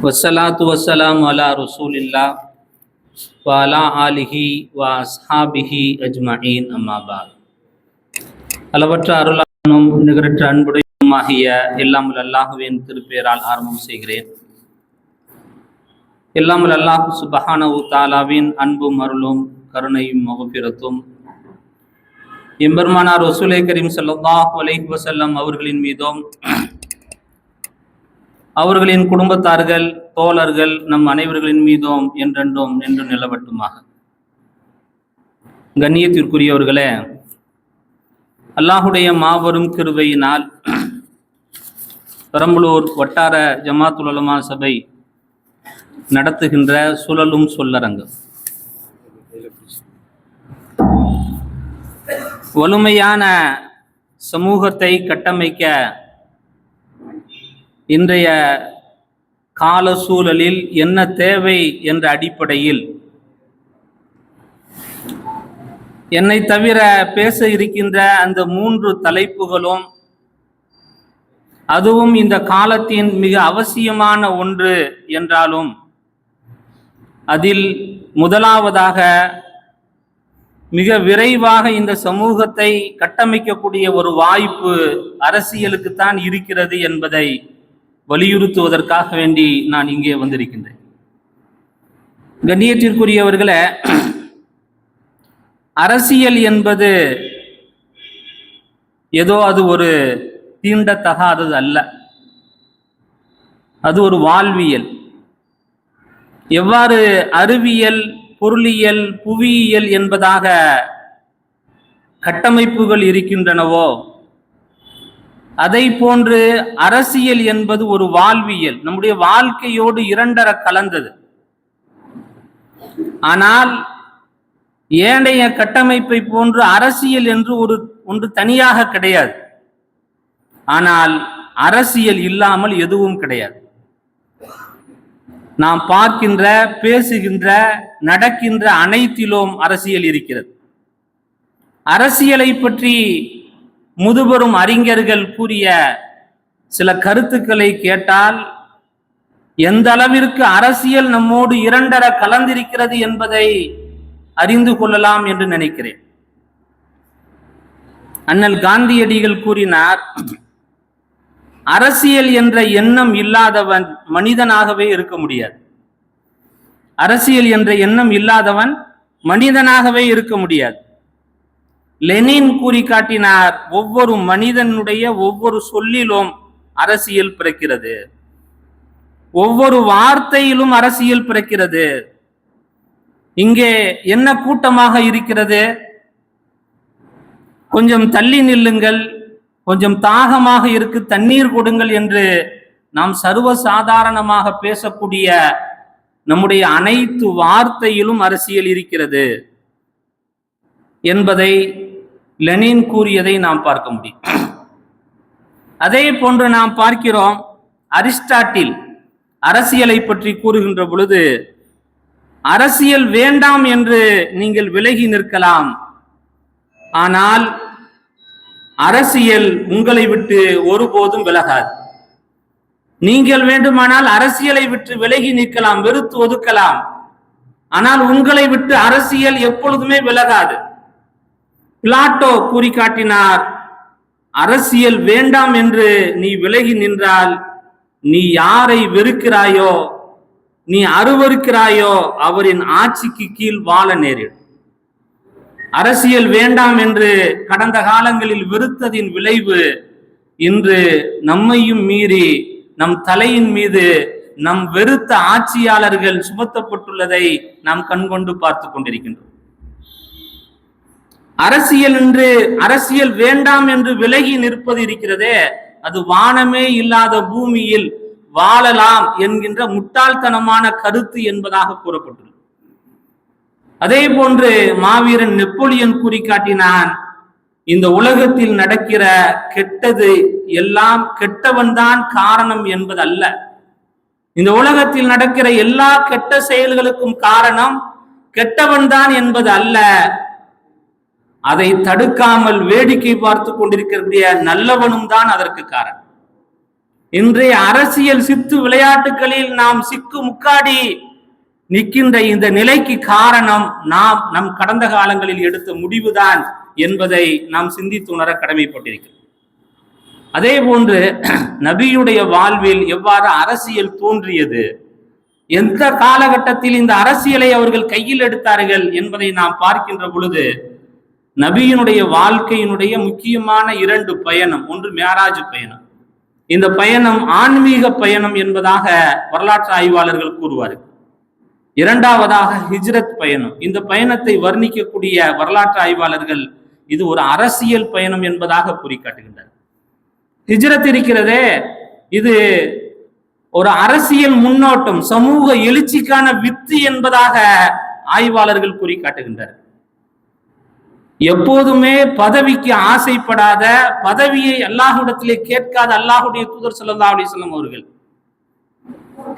வஸ்ஸலாத்து வஸ்ஸலாம் அலா ரசூலில்லா வ அலா ஆலிஹி வ அஸ்ஹாபிஹி அஜ்மஈன் அம்மா பாத். அளவற்ற அருளானும் நிகரற்ற அன்புடையுமாகிய எல்லாமுல் அல்லாஹுவின் திருப்பெயரால் ஆரம்பம் செய்கிறேன். எல்லாமுல் அல்லாஹு சுப்ஹானஹு தஆலாவின் அன்பும் அருளும் கருணையும் மஃபிரத்தும் எம்பெருமானார் ரசூலே கரீம் ஸல்லல்லாஹு அலைஹி வஸல்லம் அவர்களின் மீதும் அவர்களின் குடும்பத்தார்கள் தோழர்கள் நம் அனைவர்களின் மீதும் என்றென்றும் நின்று நிலவட்டுமாக. கண்ணியத்திற்குரியவர்களே, அல்லாஹுடைய மாபெரும் கிருபையினால் பெரம்பலூர் வட்டார ஜமாத்துல் உலமா சபை நடத்துகின்ற சுழலும் சொல்லரங்கம் வலிமையான சமூகத்தை கட்டமைக்க இன்றைய கால சூழலில் என்ன தேவை என்ற அடிப்படையில் என்னை தவிர பேச இருக்கின்ற அந்த 3 தலைப்புகளும் அதுவும் இந்த காலத்தின் மிக அவசியமான ஒன்று என்றாலும் அதில் முதலாவதாக மிக விரைவாக இந்த சமூகத்தை கட்டமைக்கக்கூடிய ஒரு வாய்ப்பு அரசியலுக்குத்தான் இருக்கிறது என்பதை வலியுறுத்துவதற்காக வேண்டி நான் இங்கே வந்திருக்கின்றேன். கண்ணியத்திற்குரியவர்களே, அரசியல் என்பது ஏதோ அது ஒரு தீண்டத்தகாதது அல்ல, அது ஒரு வாழ்வியல். எவ்வாறு அறிவியல், பொருளியல், புவியியல் என்பதாக கட்டமைப்புகள் இருக்கின்றனவோ அதை போன்று அரசியல் என்பது ஒரு வாழ்வியல், நம்முடைய வாழ்க்கையோடு இரண்டர கலந்தது. ஆனால் ஏனைய கட்டமைப்பை போன்று அரசியல் என்று ஒன்று தனியாக கிடையாது. ஆனால் அரசியல் இல்லாமல் எதுவும் கிடையாது. நாம் பார்க்கின்ற, பேசுகின்ற, நடக்கின்ற அனைத்திலும் அரசியல் இருக்கிறது. அரசியலை பற்றி முதுபெரும் அறிஞர்கள் கூறிய சில கருத்துக்களை கேட்டால் எந்த அளவிற்கு அரசியல் நம்மோடு இரண்டர கலந்திருக்கிறது என்பதை அறிந்து கொள்ளலாம் என்று நினைக்கிறேன். அண்ணல் காந்தியடிகள் கூறினார், அரசியல் என்ற எண்ணம் இல்லாதவன் மனிதனாகவே இருக்க முடியாது. அரசியல் என்ற எண்ணம் இல்லாதவன் மனிதனாகவே இருக்க முடியாது. லெனின் கூறி காட்டினார், ஒவ்வொரு மனிதனுடைய ஒவ்வொரு சொல்லிலும் அரசியல் பிறக்கிறது, ஒவ்வொரு வார்த்தையிலும் அரசியல் பிறக்கிறது. இங்கே என்ன கூட்டமாக இருக்கிறது? கொஞ்சம் தள்ளி நில்லுங்கள், கொஞ்சம் தாகமாக இருக்கு, தண்ணீர் கொடுங்கள் என்று நாம் சர்வசாதாரணமாக பேசக்கூடிய நம்முடைய அனைத்து வார்த்தையிலும் அரசியல் இருக்கிறது என்பதை லெனின் கூறியதை நாம் பார்க்க முடியும். அதே போன்று நாம் பார்க்கிறோம், அரிஸ்டாட்டில் அரசியலை பற்றி கூறுகின்ற பொழுது, அரசியல் வேண்டாம் என்று நீங்கள் விலகி நிற்கலாம், ஆனால் அரசியல் உங்களை விட்டு ஒருபோதும் விலகாது. நீங்கள் வேண்டுமானால் அரசியலை விட்டு விலகி நிற்கலாம், வெறுத்து ஒதுக்கலாம், ஆனால் உங்களை விட்டு அரசியல் எப்பொழுதுமே விலகாது. பிளாட்டோ கூறி காட்டினார், அரசியல் வேண்டாம் என்று நீ விலகி நின்றால் நீ யாரை வெறுக்கிறாயோ, நீ அருவருக்கிறாயோ அவரின் ஆட்சிக்கு கீழ் வாழ நேரிடும். அரசியல் வேண்டாம் என்று கடந்த காலங்களில் வெறுத்ததின் விளைவு இன்று நம்மையும் மீறி நம் தலையின் மீது நம் வெறுத்த ஆட்சியாளர்கள் சுமத்தப்பட்டுள்ளதை நாம் கண்கொண்டு பார்த்து கொண்டிருக்கின்றோம். அரசியல் வேண்டாம் என்று விலகி நிற்பது இருக்கிறதே, அது வானமே இல்லாத பூமியில் வாழலாம் என்கின்ற முட்டாள்தனமான கருத்து என்பதாக கூறப்பட்டுள்ளது. அதே போன்று மாவீரன் நெப்போலியன் கூறி காட்டினான், இந்த உலகத்தில் நடக்கிற கெட்டது எல்லாம் கெட்டவன் தான் காரணம் என்பது அல்ல. இந்த உலகத்தில் நடக்கிற எல்லா கெட்ட செயல்களுக்கும் காரணம் கெட்டவன் தான் என்பது அல்ல. அதை தடுக்காமல் வேடிக்கை பார்த்து கொண்டிருக்கிற நல்லவனும் தான் அதற்கு காரணம். இன்றைய அரசியல் சித்து விளையாட்டுகளில் நாம் சிக்கு முக்காடி நிற்கின்ற இந்த நிலைக்கு காரணம் நாம் நம் கடந்த காலங்களில் எடுத்த முடிவுதான் என்பதை நாம் சிந்தித்து உணர கடமைப்பட்டிருக்கிறோம். அதே போன்று நபியுடைய வாழ்வில் எவ்வாறு அரசியல் தோன்றியது, எந்த காலகட்டத்தில் இந்த அரசியலை அவர்கள் கையில் எடுத்தார்கள் என்பதை நாம் பார்க்கின்ற பொழுது, நபியினுடைய வாழ்க்கையினுடைய முக்கியமான 2 பயணம், ஒன்று மேராஜ் பயணம். இந்த பயணம் ஆன்மீக பயணம் என்பதாக வரலாற்று ஆய்வாளர்கள் கூறுவார்கள். இரண்டாவதாக ஹிஜ்ரத் பயணம். இந்த பயணத்தை வர்ணிக்கக்கூடிய வரலாற்று ஆய்வாளர்கள் இது ஒரு அரசியல் பயணம் என்பதாக குறிக்காட்டுகின்றனர். ஹிஜ்ரத் இருக்கிறதே, இது ஒரு அரசியல் முன்னோட்டம், சமூக எழுச்சிக்கான வித்து என்பதாக ஆய்வாளர்கள் குறிக்காட்டுகின்றனர். எப்போதுமே பதவிக்கு ஆசைப்படாத, பதவியை அல்லாஹ்விடத்திலே கேட்காத அல்லாஹ்வுடைய தூதர் ஸல்லல்லாஹு அலைஹி வஸல்லம் அவர்கள்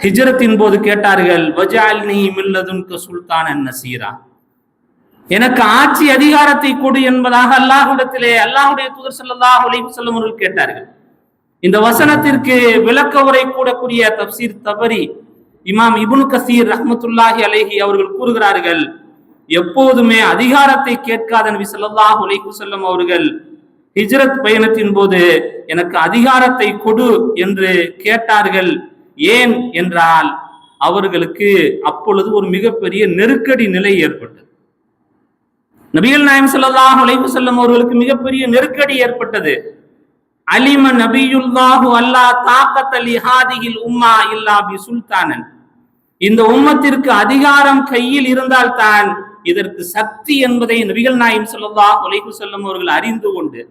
ஹிஜ்ரத்தின் போது கேட்டார்கள், வஜஅல்னி மின் லதுன்க சுல்தானன் நஸீரா, எனக்கு ஆட்சி அதிகாரத்தை கொடு என்பதாக அல்லாஹ்விடத்திலே அல்லாஹ்வுடைய தூதர் ஸல்லல்லாஹு அலைஹி வஸல்லம் அவர்கள் கேட்டார்கள். இந்த வசனத்திற்கு விளக்க உரை கூடக்கூடிய தப்சீர் தபரி இமாம் இப்னு கஸீர் ரஹ்மத்துல்லாஹி அலைஹி அவர்கள் கூறுகிறார்கள், எப்போதுமே அதிகாரத்தை கேட்காத நபி ஸல்லல்லாஹு அலைஹி வஸல்லம் அவர்கள் ஹிஜ்ரத் பயணத்தின் போது எனக்கு அதிகாரத்தை கொடு என்று கேட்டார்கள். ஏன் என்றால் அவர்களுக்கு அப்பொழுது ஒரு மிகப்பெரிய நெருக்கடி நிலை ஏற்பட்டது. நபிகள் நாயகம் ஸல்லல்லாஹு அலைஹி வஸல்லம் அவர்களுக்கு மிகப்பெரிய நெருக்கடி ஏற்பட்டது. அலிம நபியுல்லாஹு அல்லா தாக்கத் லிஹாதிஹில் உம்மா இல்லா பி சுல்தானன், இந்த உம்மத்திற்கு அதிகாரம் கையில் இருந்தால்தான் இதற்கு சக்தி என்பதை நபிகள் நாயகம் ஸல்லல்லாஹு அலைஹி வஸல்லம் அவர்கள் அறிந்து கொண்டு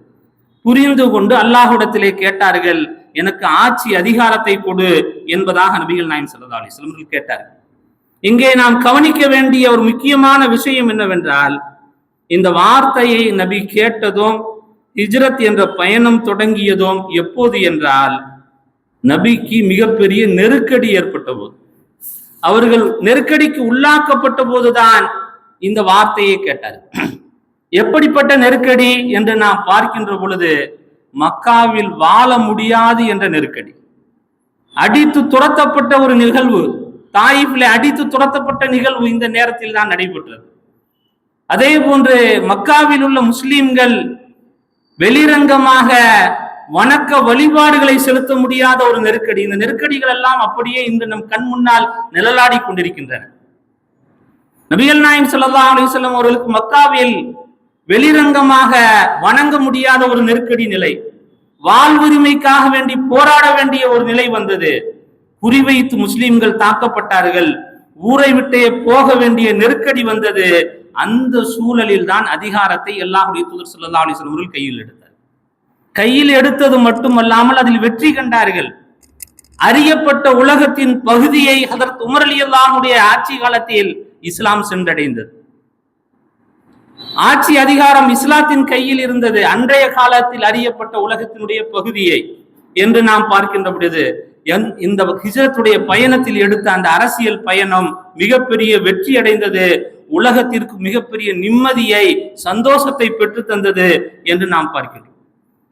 புரிந்து கொண்டு அல்லாஹ்விடத்திலே கேட்டார்கள், எனக்கு ஆட்சி அதிகாரத்தை கொடு என்பதாக நபிகள் நாயகம் ஸல்லல்லாஹு அலைஹி வஸல்லம் அவர்கள் கேட்டார்கள். இங்கே நாம் கவனிக்க வேண்டிய ஒரு முக்கியமான விஷயம் என்னவென்றால், இந்த வார்த்தையை நபி கேட்டதும் ஹிஜ்ரத் என்ற பயணம் தொடங்கியதும் எப்போது என்றால், நபிக்கு மிகப்பெரிய நெருக்கடி ஏற்பட்ட போது, அவர்கள் நெருக்கடிக்கு உள்ளாக்கப்பட்ட போதுதான் இந்த வார்த்தையை கேட்டார். எப்படிப்பட்ட நெருக்கடி என்று நாம் பார்க்கின்ற பொழுது, மக்காவில் வாழ முடியாது என்ற நெருக்கடி, அடித்து துரத்தப்பட்ட ஒரு நிகழ்வு, தாயிஃபிலே அடித்து துரத்தப்பட்ட நிகழ்வு இந்த நேரத்தில் தான் நடைபெற்றது. அதே போன்று மக்காவில் உள்ள முஸ்லிம்கள் வெளிரங்கமாக வணக்க வழிபாடுகளை செலுத்த முடியாத ஒரு நெருக்கடி. இந்த நெருக்கடிகள் எல்லாம் அப்படியே இன்று நம் கண் முன்னால் நிழலாடி கொண்டிருக்கின்றன. நபிகள் நாயகம் ஸல்லல்லாஹு அலைஹி வஸல்லம் அவர்களுக்கு மக்காவில் வெளிரங்கமாக வணங்க முடியாத ஒரு நெருக்கடி நிலை, வாழ்வுரிமைக்காக வேண்டி போராட வேண்டிய ஒரு நிலை வந்தது. குறிவைத்து முஸ்லிம்கள் தாக்கப்பட்டார்கள், ஊரை விட்டே போக வேண்டிய நெருக்கடி வந்தது. அந்த சூழலில் தான் அதிகாரத்தை அல்லாஹ்வுடைய தூதர் ஸல்லல்லாஹு அலைஹி வஸல்லம் அவர்கள் கையில் எடுத்தார். கையில் எடுத்தது மட்டுமல்லாமல் அதில் வெற்றி கண்டார்கள். அறியப்பட்ட உலகத்தின் பகுதியை ஹதரத் உமர் ரலியல்லாஹு அன்ஹுடைய ஆட்சி காலத்தில் இஸ்லாம் சென்றடைந்தது. ஆட்சி அதிகாரம் இஸ்லாத்தின் கையில் இருந்தது. அன்றைய காலத்தில் அறியப்பட்ட உலகத்தினுடைய பகுதியை என்று நாம் பார்க்கின்ற பொழுது, இந்த ஹிஜ்ரத்துடைய பயணத்தில் எடுத்த அந்த அரசியல் பயணம் மிகப்பெரிய வெற்றி அடைந்தது. உலகத்திற்கு மிகப்பெரிய நிம்மதியை, சந்தோஷத்தை பெற்று தந்தது என்று நாம் பார்க்கிறோம்.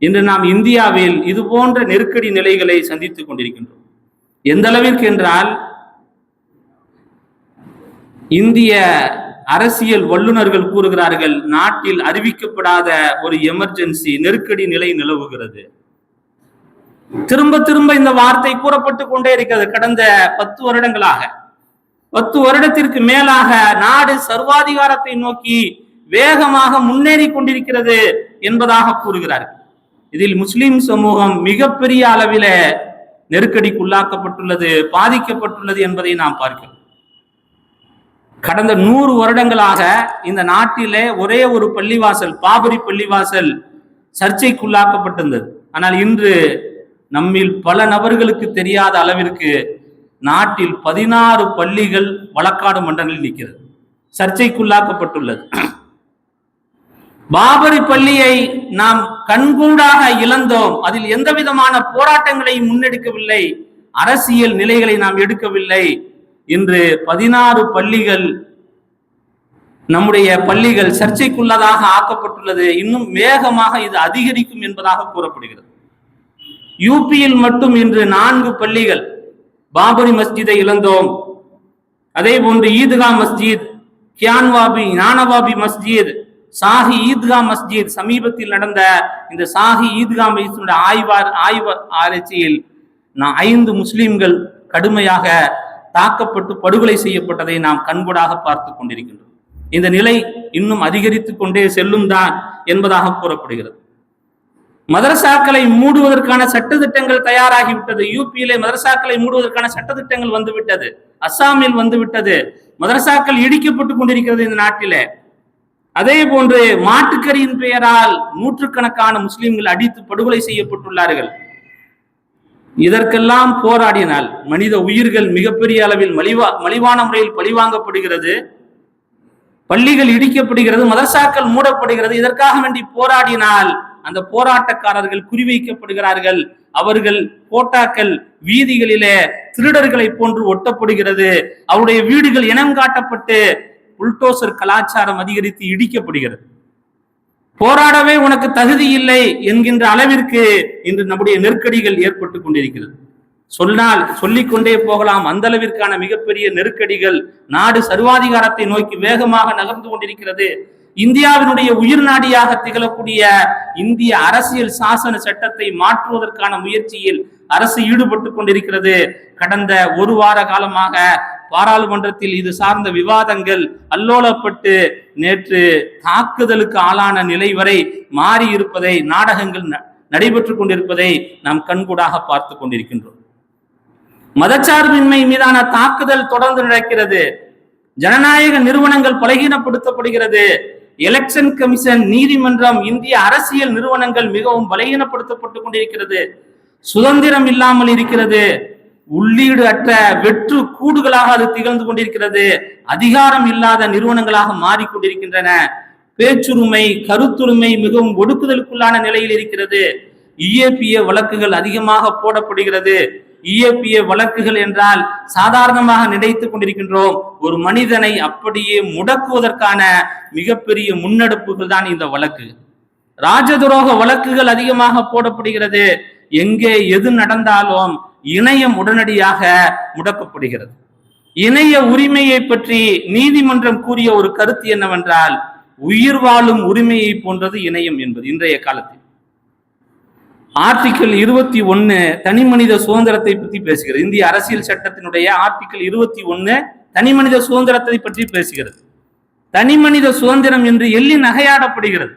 இன்று நாம் இந்தியாவில் இது போன்ற நெருக்கடி நிலைகளை சந்தித்துக் கொண்டிருக்கின்றோம். எந்த அளவிற்கு என்றால், இந்திய அரசியல் வல்லுநர்கள் கூறுகிறார்கள், நாட்டில் அறிவிக்கப்படாத ஒரு எமர்ஜென்சி நெருக்கடி நிலை நிலவுகிறது. திரும்ப திரும்ப இந்த வார்த்தை கூறப்பட்டு கொண்டே இருக்கிறது. கடந்த 10 வருடங்களாக, 10 வருடத்திற்கு மேலாக நாடு சர்வாதிகாரத்தை நோக்கி வேகமாக முன்னேறி கொண்டிருக்கிறது என்பதாக கூறுகிறார்கள். இதில் முஸ்லிம் சமூகம் மிகப்பெரிய அளவில நெருக்கடிக்குள்ளாக்கப்பட்டுள்ளது, பாதிக்கப்பட்டுள்ளது என்பதை நாம் பார்க்கிறோம். கடந்த 100 வருடங்களாக இந்த நாட்டிலே ஒரே ஒரு பள்ளிவாசல், பாபரி பள்ளிவாசல் சர்ச்சைக்குள்ளாக்கப்பட்டிருந்தது. ஆனால் இன்று நம்மில் பல நபர்களுக்கு தெரியாத அளவிற்கு நாட்டில் 16 பள்ளிகள் வழக்காடு மன்றங்களில் நிற்கிறது, சர்ச்சைக்குள்ளாக்கப்பட்டுள்ளது. பாபரி பள்ளியை நாம் கண்கூடாக இழந்தோம். அதில் எந்த விதமான போராட்டங்களையும் முன்னெடுக்கவில்லை, அரசியல் நிலைகளை நாம் எடுக்கவில்லை. இன்று 16 பள்ளிகள், நம்முடைய பள்ளிகள் சர்ச்சைக்குள்ளதாக ஆக்கப்பட்டுள்ளது. இன்னும் வேகமாக இது அதிகரிக்கும் என்பதாக கூறப்படுகிறது. யூபியில் மட்டும் இன்று 4 பள்ளிகள், பாபரி மஸ்ஜிதை இழந்தோம், அதே போன்று ஈத்கா மஸ்ஜித், ஞானவாபி மஸ்ஜித், சாஹி ஈத்கா மஸ்ஜித், சமீபத்தில் நடந்த இந்த சாஹி ஈத்கா மஸ்ஜித் ஆய்வு ஆராய்ச்சியில் 5 முஸ்லிம்கள் கடுமையாக தாக்கப்பட்டு படுகொலை செய்யப்பட்டதை நாம் கண்கூடாக பார்த்து கொண்டிருக்கின்றோம். இந்த நிலை இன்னும் அதிகரித்துக் கொண்டே செல்லும் தான் என்பதாக கூறப்படுகிறது. மதரசாக்களை மூடுவதற்கான சட்டத்திட்டங்கள் தயாராகிவிட்டது. யூபியிலே மதரசாக்களை மூடுவதற்கான சட்டத்திட்டங்கள் வந்துவிட்டது. அஸ்ஸாமில் வந்துவிட்டது. மதரசாக்கள் இடிக்கப்பட்டுக் கொண்டிருக்கிறது இந்த நாட்டிலே. அதே போன்று மாட்டுக்கரியின் பெயரால் நூற்றுக்கணக்கான முஸ்லிம்கள் அடித்து படுகொலை செய்யப்பட்டுள்ளார்கள். இதற்கெல்லாம் போராடினால் மனித உயிர்கள் மிகப்பெரிய அளவில் மலிவான முறையில் பழிவாங்கப்படுகிறது, பள்ளிகள் இடிக்கப்படுகிறது, மதரசாக்கள் மூடப்படுகிறது. இதற்காக வேண்டி போராடினால் அந்த போராட்டக்காரர்கள் குறிவைக்கப்படுகிறார்கள். அவர்கள் போட்டாக்கள் வீதிகளிலே திருடர்களை போன்று ஒட்டப்படுகிறது. அவருடைய வீடுகள் இனம் காட்டப்பட்டு புல்டோசர் கலாச்சாரம் அதிகரித்து இடிக்கப்படுகிறது. போராடவே உனக்கு தகுதி இல்லை என்கின்ற அளவிற்கு இன்று நம்முடைய நெருக்கடிகள் ஏற்பட்டு கொண்டிருக்கிறது. சொல்லிக்கொண்டே போகலாம். அந்த அளவிற்கான மிகப்பெரிய நெருக்கடிகள். நாடு சர்வாதிகாரத்தை நோக்கி வேகமாக நகர்ந்து கொண்டிருக்கிறது. இந்தியாவினுடைய உயிர் நாடியாக திகழக்கூடிய இந்திய அரசியல் சாசன சட்டத்தை மாற்றுவதற்கான முயற்சியில் அரசு ஈடுபட்டு கொண்டிருக்கிறது. கடந்த 1 வார காலமாக பாராளுமன்றத்தில் இது சார்ந்த விவாதங்கள் அல்லோலப்பட்டு நேற்று தாக்குதலுக்கு ஆளான நிலை வரை மாறி இருப்பதை, நாடகங்கள் நடைபெற்றுக் கொண்டிருப்பதை நாம் கண்கூடாக பார்த்து கொண்டிருக்கின்றோம். மதச்சார்பின்மை மீதான தாக்குதல் தொடர்ந்து நடக்கிறது. ஜனநாயக நிறுவனங்கள் பலகீனப்படுத்தப்படுகிறது. எலெக்ஷன் கமிஷன், நீதிமன்றம், இந்திய அரசியல் நிறுவனங்கள் மிகவும் பலகீனப்படுத்தப்பட்டுக் கொண்டிருக்கிறது. சுதந்திரம் இல்லாமல் இருக்கிறது. உள்ளீடு அற்ற வெற்று கூடுகளாக அது திகழ்ந்து கொண்டிருக்கிறது. அதிகாரம் இல்லாத நிறுவனங்களாக மாறிக்கொண்டிருக்கின்றன. பேச்சுரிமை, கருத்துரிமை மிகவும் ஒடுக்குதலுக்குள்ளான நிலையில் இருக்கிறது. இஏபிஏ வழக்குகள் அதிகமாக போடப்படுகிறது. இஏபிஏ வழக்குகள் என்றால் சாதாரணமாக நினைத்துக் கொண்டிருக்கின்றோம். ஒரு மனிதனை அப்படியே முடக்குவதற்கான மிகப்பெரிய முன்னெடுப்புகள் தான் இந்த வழக்கு. ராஜதுரோக வழக்குகள் அதிகமாக போடப்படுகிறது. எங்கே எது நடந்தாலும் இணையம் உடனடியாக முடக்கப்படுகிறது. இணைய உரிமையை பற்றி நீதிமன்றம் கூறிய ஒரு கருத்து என்னவென்றால், உயிர் வாழும் உரிமையை போன்றது இணையம் என்பது. இன்றைய காலத்தில் ஆர்டிகிள் 21 தனி மனித சுதந்திரத்தை பற்றி பேசுகிறது. இந்திய அரசியல் சட்டத்தினுடைய ஆர்டிகிள் 21 தனி மனித சுதந்திரத்தை பற்றி பேசுகிறது. தனி மனித சுதந்திரம் என்று எள்ளி நகையாடப்படுகிறது.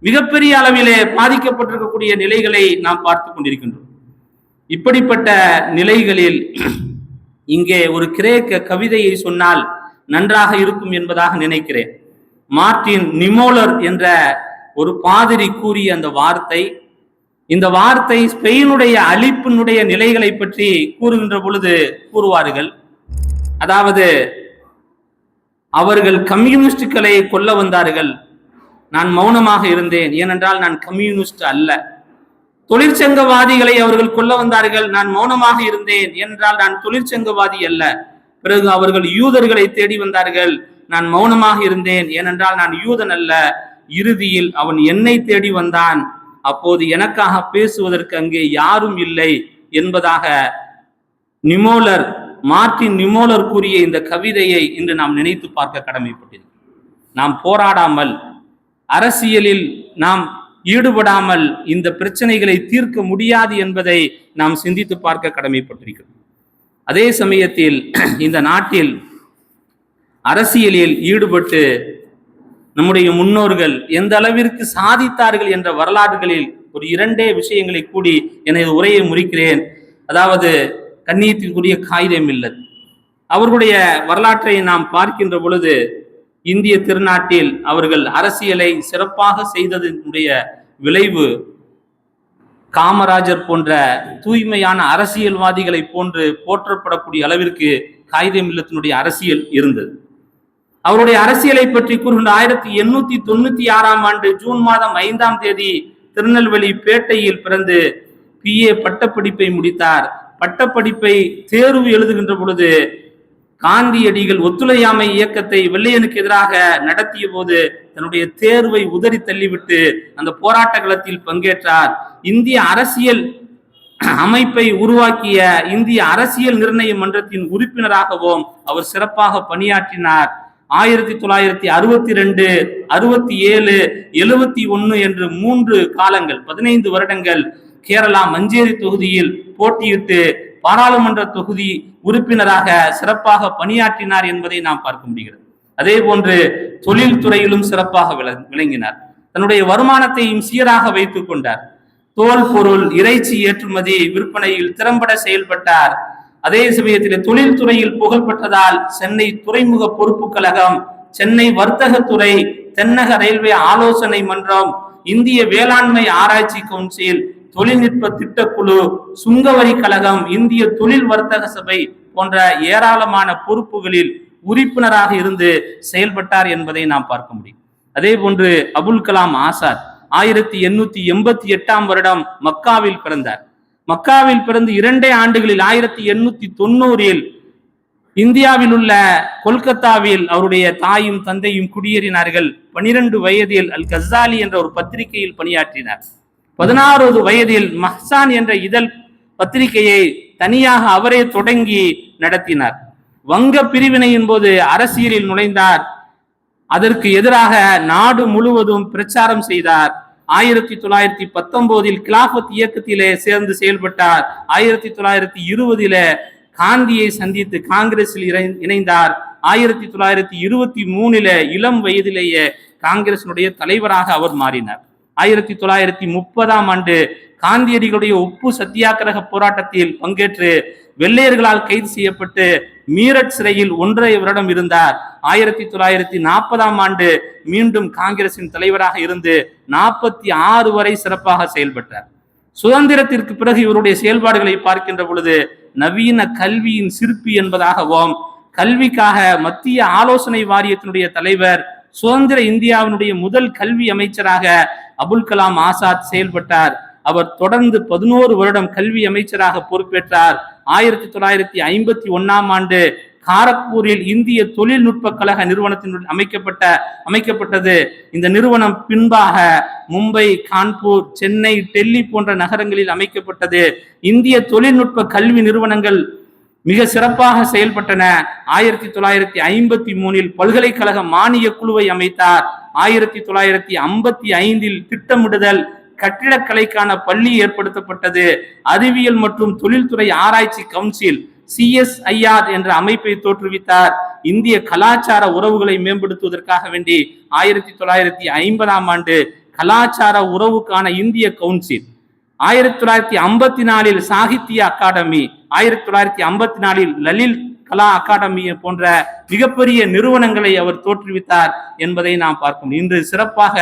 மிகப்பெரிய அளவிலே பாதிக்கப்பட்டிருக்கக்கூடிய நிலைகளை நாம் பார்த்து கொண்டிருக்கின்றோம். இப்படிப்பட்ட நிலைகளில் இங்கே ஒரு கிரேக்க கவிதையை சொன்னால் நன்றாக இருக்கும் என்பதாக நினைக்கிறேன். மார்டின் நிமோலர் என்ற ஒரு பாதிரி கூறிய அந்த வார்த்தை, இந்த வார்த்தை ஸ்பெயினுடைய அழிப்பினுடைய நிலைகளை பற்றி கூறுகின்ற பொழுது கூறுவார்கள். அதாவது, அவர்கள் கம்யூனிஸ்டுகளை கொல்ல வந்தார்கள், நான் மௌனமாக இருந்தேன், ஏனென்றால் நான் கம்யூனிஸ்ட் அல்ல. தொழிற்சங்கவாதிகளை அவர்கள் கொல்ல வந்தார்கள், நான் மௌனமாக இருந்தேன், ஏனென்றால் நான் தொழிற்சங்கவாதி அல்ல. பிறகு அவர்கள் யூதர்களை தேடி வந்தார்கள், நான் மௌனமாக இருந்தேன், ஏனென்றால் நான் யூதன் அல்ல. இறுதியில் அவன் என்னை தேடி வந்தான், அப்போது எனக்காக பேசுவதற்கு அங்கே யாரும் இல்லை என்பதாக மார்டின் நிமோலர் கூறிய இந்த கவிதையை இன்று நாம் நினைத்து பார்க்க கடமைப்பட்டது. நாம் போராடாமல், அரசியலில் நாம் ஈடுபடாமல் இந்த பிரச்சனைகளை தீர்க்க முடியாது என்பதை நாம் சிந்தித்து பார்க்க கடமைப்பட்டிருக்கிறோம். அதே சமயத்தில் இந்த நாட்டில் அரசியலில் ஈடுபட்டு நம்முடைய முன்னோர்கள் எந்த அளவிற்கு சாதித்தார்கள் என்ற வரலாறுகளில் ஒரு 2 விஷயங்களை கூடி எனது உரையை முறிக்கிறேன். அதாவது, கண்ணியத்திற்குரிய காயிதே மில்லத் அவர்களுடைய வரலாற்றை நாம் பார்க்கின்ற பொழுது, இந்திய திருநாட்டில் அவர்கள் அரசியலை சிறப்பாக செய்ததனுடைய விளைவு காமராஜர் போன்ற தூய்மையான அரசியல்வாதிகளை போன்று போற்றப்படக்கூடிய அளவிற்கு காயிதே மில்லத்தினுடைய அரசியல் இருந்தது. அவருடைய அரசியலை பற்றி கூறுகின்ற 1896ஆம் ஆண்டு ஜூன் மாதம் 5ஆம் தேதி திருநெல்வேலி பேட்டையில் பிறந்து பிஏ பட்டப்படிப்பை முடித்தார். பட்டப்படிப்பை தேர்வு எழுதுகின்ற பொழுது காந்தியடிகள் ஒத்துழையாமை இயக்கத்தை வெள்ளையனுக்கு எதிராக நடத்திய போது தன்னுடைய தேர்வை உதறி தள்ளிவிட்டு அந்த போராட்ட களத்தில் பங்கேற்றார். இந்திய அரசியல் அமைப்பை உருவாக்கிய இந்திய அரசியல் நிர்ணய மன்றத்தின் உறுப்பினராகவும் அவர் சிறப்பாக பணியாற்றினார். 1962, 67, 71 என்று 3 காலங்கள் 15 வருடங்கள் கேரளா மஞ்சேரி தொகுதியில் போட்டியிட்டு பாராளுமன்ற தொகுதி உறுப்பினராக சிறப்பாக பணியாற்றினார் என்பதை நாம் பார்க்க முடிகிறது. அதே போன்று தொழில்துறையிலும் சிறப்பாக விளங்கினார். தன்னுடைய வருமானத்தையும் சீராக வைத்துக் கொண்டார். தோல் பொருள், இறைச்சி ஏற்றுமதி விற்பனையில் திறம்பட செயல்பட்டார். அதே சமயத்தில் தொழில்துறையில் புகழ்பெற்றதால் சென்னை துறைமுக பொறுப்பு கழகம், சென்னை வர்த்தகத்துறை, தென்னக ரயில்வே ஆலோசனை மன்றம், இந்திய வேளாண்மை ஆராய்ச்சி கவுன்சில், தொழில்நுட்ப திட்டக்குழு, சுங்கவரி கழகம், இந்திய தொழில் வர்த்தக சபை போன்ற ஏராளமான பொறுப்புகளில் உறுப்பினராக இருந்து செயல்பட்டார் என்பதை நாம் பார்க்க முடியும். அதே போன்று அபுல் கலாம் ஆசாத் 1888 வருடம் மக்காவில் பிறந்தார். மக்காவில் பிறந்து 2 ஆண்டுகளில் 1890 இந்தியாவில் உள்ள கொல்கத்தாவில் அவருடைய தாயும் தந்தையும் குடியேறினார்கள். 12 வயதில் அல் கசாலி என்ற ஒரு பத்திரிகையில் பணியாற்றினார். 16வது வயதில் மஹ்சான் என்ற இதழ் பத்திரிகையை தனியாக அவரே தொடங்கி நடத்தினார். வங்க பிரிவினையின் போது அரசியலில் நுழைந்தார். அதற்கு எதிராக நாடு முழுவதும் பிரச்சாரம் செய்தார். 1919 கிலாபத் இயக்கத்திலே சேர்ந்து செயல்பட்டார். 1920 காந்தியை சந்தித்து காங்கிரஸில் இணைந்தார். 1923 இளம் வயதிலேயே காங்கிரசினுடைய தலைவராக அவர் மாறினார். 1930ஆம் ஆண்டு காந்தியடிகளுடைய உப்பு சத்தியாகிரக போராட்டத்தில் பங்கேற்று வெள்ளையர்களால் கைது செய்யப்பட்டு மீரட் சிறையில் 1.5 வருடம் இருந்தார். 1940ஆம் ஆண்டு மீண்டும் காங்கிரசின் தலைவராக இருந்து 46 வரை சிறப்பாக செயல்பட்டார். சுதந்திரத்திற்கு பிறகு இவருடைய செயல்பாடுகளை பார்க்கின்ற பொழுது நவீன கல்வியின் சிற்பி என்பதாகவும், கல்விக்காக மத்திய ஆலோசனை வாரியத்தினுடைய தலைவர், சுதந்திர இந்தியாவினுடைய முதல் கல்வி அமைச்சராக அபுல் கலாம் ஆசாத் செயல்பட்டார். அவர் தொடர்ந்து 11 வருடம் கல்வி அமைச்சராக பொறுப்பேற்றார். 1951ஆம் ஆண்டு காரக்பூரில் இந்திய தொழில்நுட்ப கழக நிறுவனத்தின் அமைக்கப்பட்டது. இந்த நிறுவனம் பின்பாக மும்பை, கான்பூர், சென்னை, டெல்லி போன்ற நகரங்களில் அமைக்கப்பட்டது. இந்திய தொழில்நுட்ப கல்வி நிறுவனங்கள் மிக சிறப்பாக செயல்பட்டன. 1953 பல்கலைக்கழக மானிய குழுவை அமைத்தார். 1955 திட்டமிடுதல் கட்டிடக்கலைக்கான பள்ளி ஏற்படுத்தப்பட்டது. அறிவியல் மற்றும் தொழில்துறை ஆராய்ச்சி கவுன்சில் CSIR என்ற அமைப்பை தோற்றுவித்தார். இந்திய கலாச்சார உறவுகளை மேம்படுத்துவதற்காக வேண்டி 1950ஆம் ஆண்டு கலாச்சார உறவுக்கான இந்திய கவுன்சில், 1954 சாகித்ய அகாடமி, 1954 லலித் கலா அகாடமி போன்ற மிகப்பெரிய நிறுவனங்களை அவர் தோற்றுவித்தார் என்பதை நாம் பார்க்கணும். இன்று சிறப்பாக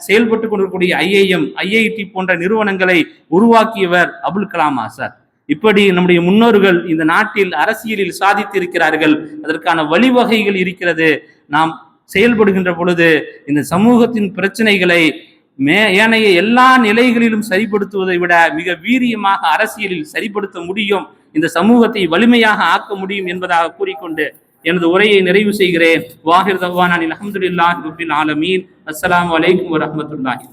செயல்பட்டு கொண்டிருக்கக்கூடிய IIM, IIT போன்ற நிறுவனங்களை உருவாக்கியவர் அபுல் கலாம் ஆசாத். இப்படி நம்முடைய முன்னோர்கள் இந்த நாட்டில் அரசியலில் சாதித்திருக்கிறார்கள். அதற்கான வழிவகைகள் இருக்கிறது. நாம் செயல்படுகின்ற பொழுது இந்த சமூகத்தின் பிரச்சனைகளை ஏனைய எல்லா நிலைகளிலும் சரிப்படுத்துவதை விட மிக வீரியமாக அரசியலில் சரிப்படுத்த முடியும், இந்த சமூகத்தை வலிமையாக ஆக்க முடியும் என்பதாக கூறிக்கொண்டு எனது உரையை நிறைவு செய்கிறேன். வாஹிர் தவானா அல்ஹம்துலில்லாஹி ரப்பில் ஆலமீன். அஸ்ஸலாமு அலைக்கும் வரஹ்மத்துல்லாஹி.